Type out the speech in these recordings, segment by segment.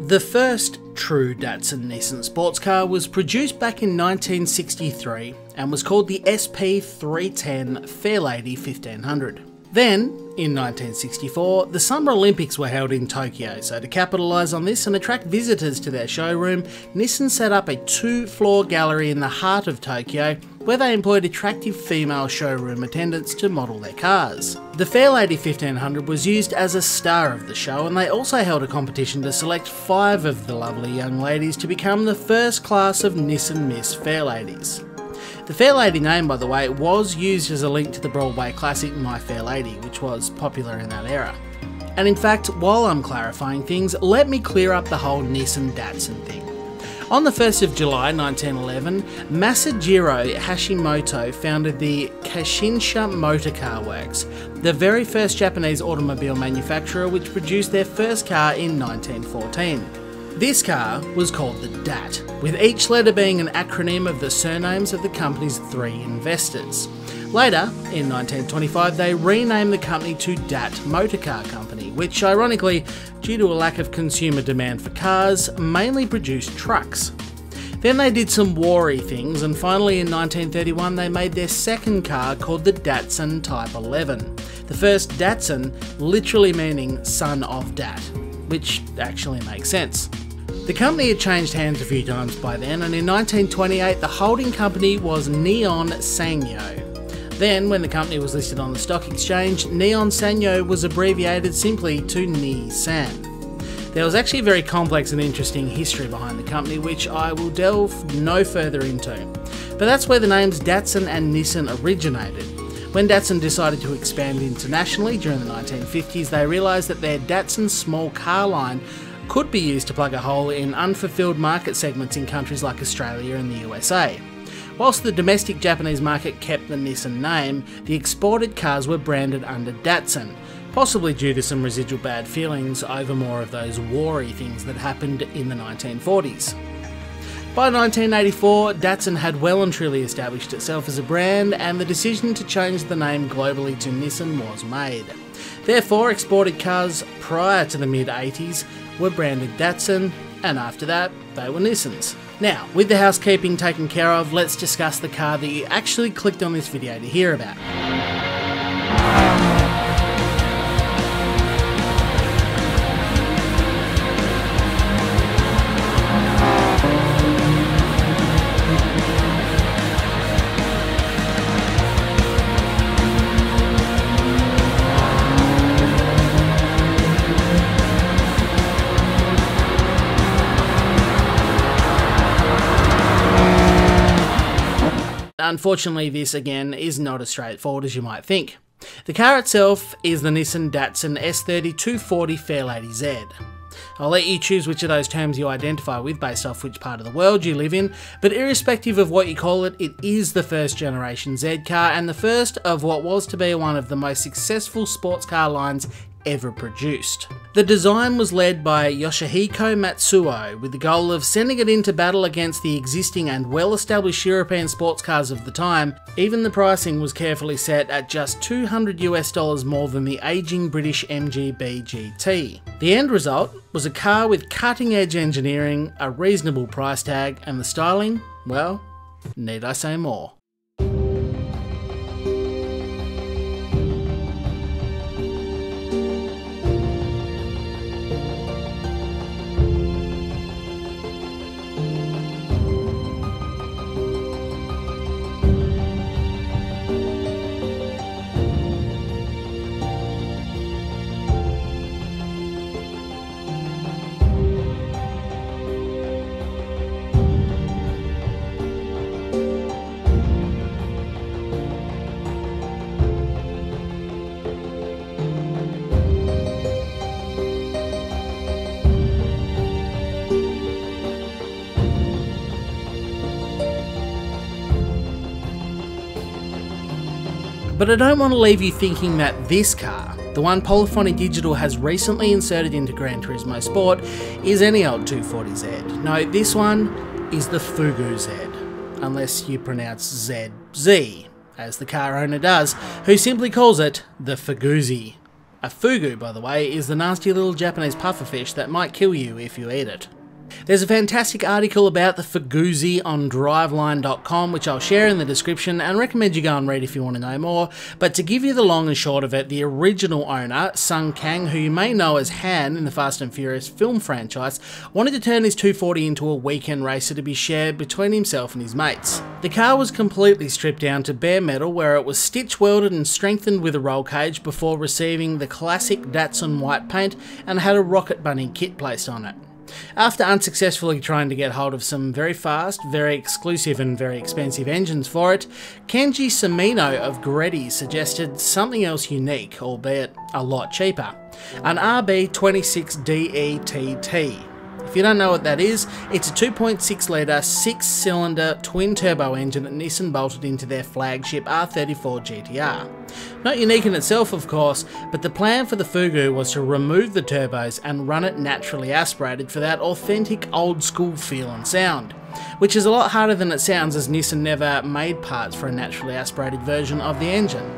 The first true Datsun Nissan sports car was produced back in 1963 and was called the SP310 Fairlady 1500. Then, in 1964, the Summer Olympics were held in Tokyo, so to capitalise on this and attract visitors to their showroom, Nissan set up a 2-floor gallery in the heart of Tokyo where they employed attractive female showroom attendants to model their cars. The Fairlady 1500 was used as a star of the show, and they also held a competition to select 5 of the lovely young ladies to become the first class of Nissan Miss Fairladies. The Fairlady name, by the way, was used as a link to the Broadway classic My Fair Lady, which was popular in that era. And in fact, while I'm clarifying things, let me clear up the whole Nissan Datsun thing. On the 1st of July 1911, Masajiro Hashimoto founded the Kashinsha Motor Car Works, the very first Japanese automobile manufacturer which produced their first car in 1914. This car was called the DAT, with each letter being an acronym of the surnames of the company's 3 investors. Later, in 1925, they renamed the company to DAT Motor Car Company, which ironically, due to a lack of consumer demand for cars, mainly produced trucks. Then they did some war-y things, and finally in 1931 they made their second car called the Datsun Type 11. The first Datsun literally meaning son of Dat, which actually makes sense. The company had changed hands a few times by then, and in 1928 the holding company was Neon Sangyo. Then, when the company was listed on the stock exchange, Neon Sangyo was abbreviated simply to Nissan. There was actually a very complex and interesting history behind the company, which I will delve no further into. But that's where the names Datsun and Nissan originated. When Datsun decided to expand internationally during the 1950s, they realised that their Datsun small car line could be used to plug a hole in unfulfilled market segments in countries like Australia and the USA. Whilst the domestic Japanese market kept the Nissan name, the exported cars were branded under Datsun, possibly due to some residual bad feelings over more of those war-y things that happened in the 1940s. By 1984, Datsun had well and truly established itself as a brand, and the decision to change the name globally to Nissan was made. Therefore, exported cars prior to the mid-80s were branded Datsun, and after that, they were Nissans. Now, with the housekeeping taken care of, let's discuss the car that you actually clicked on this video to hear about. Unfortunately, this again is not as straightforward as you might think. The car itself is the Nissan Datsun S30 240 Fairlady Z. I'll let you choose which of those terms you identify with based off which part of the world you live in, but irrespective of what you call it, it is the first generation Z car and the first of what was to be one of the most successful sports car lines ever produced. The design was led by Yoshihiko Matsuo with the goal of sending it into battle against the existing and well-established European sports cars of the time. Even the pricing was carefully set at just $200 more than the aging British MGB GT. The end result was a car with cutting-edge engineering, a reasonable price tag, and the styling, well, need I say more? But I don't want to leave you thinking that this car, the one Polyphony Digital has recently inserted into Gran Turismo Sport, is any old 240Z. No, this one is the Fugu Z, unless you pronounce ZZ, as the car owner does, who simply calls it the FuguZ. A fugu, by the way, is the nasty little Japanese pufferfish that might kill you if you eat it. There's a fantastic article about the Fugu Z on driveline.com, which I'll share in the description and recommend you go and read if you want to know more. But to give you the long and short of it, the original owner, Sung Kang, who you may know as Han in the Fast and Furious film franchise, wanted to turn his 240 into a weekend racer to be shared between himself and his mates. The car was completely stripped down to bare metal, where it was stitch welded and strengthened with a roll cage before receiving the classic Datsun white paint and had a Rocket Bunny kit placed on it. After unsuccessfully trying to get hold of some very fast, very exclusive and very expensive engines for it, Kenji Samino of Greddy suggested something else unique, albeit a lot cheaper, an RB26DETT. If you don't know what that is, it's a 2.6 litre, 6-cylinder twin-turbo engine that Nissan bolted into their flagship R34 GTR. Not unique in itself, of course, but the plan for the Fugu was to remove the turbos and run it naturally aspirated for that authentic old-school feel and sound, which is a lot harder than it sounds, as Nissan never made parts for a naturally aspirated version of the engine.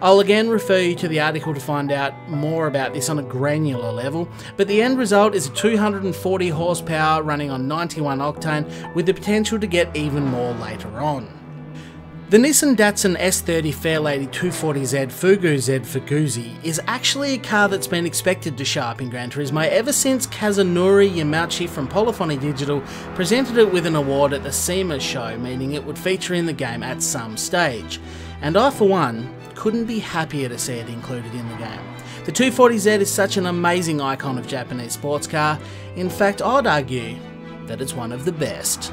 I'll again refer you to the article to find out more about this on a granular level, but the end result is a 240 horsepower running on 91 octane with the potential to get even more later on. The Nissan Datsun S30 Fairlady 240Z FuguZ FuguZ is actually a car that's been expected to show up in Gran Turismo ever since Kazunori Yamauchi from Polyphony Digital presented it with an award at the SEMA show, meaning it would feature in the game at some stage. And I, for one, couldn't be happier to see it included in the game. The 240Z is such an amazing icon of Japanese sports car. In fact, I'd argue that it's one of the best.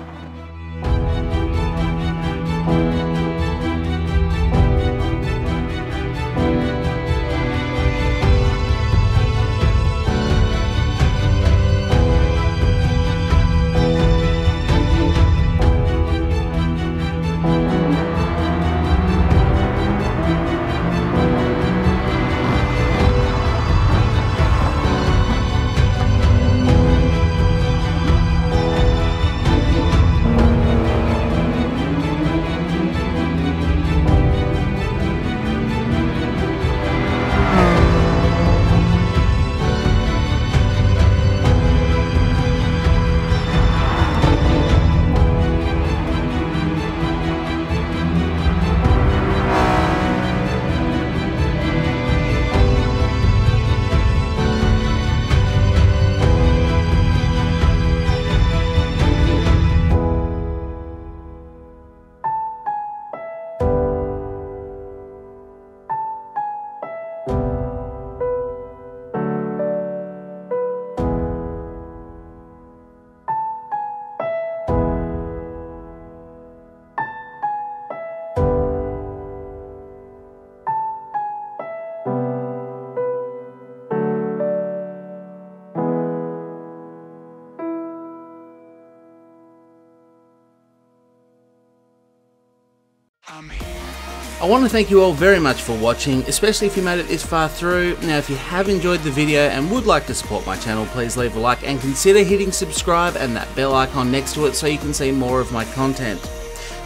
I want to thank you all very much for watching, especially if you made it this far through. Now, if you have enjoyed the video and would like to support my channel, please leave a like and consider hitting subscribe and that bell icon next to it so you can see more of my content.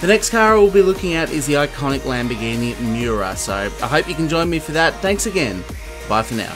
The next car we'll be looking at is the iconic Lamborghini Miura, so I hope you can join me for that. Thanks again. Bye for now.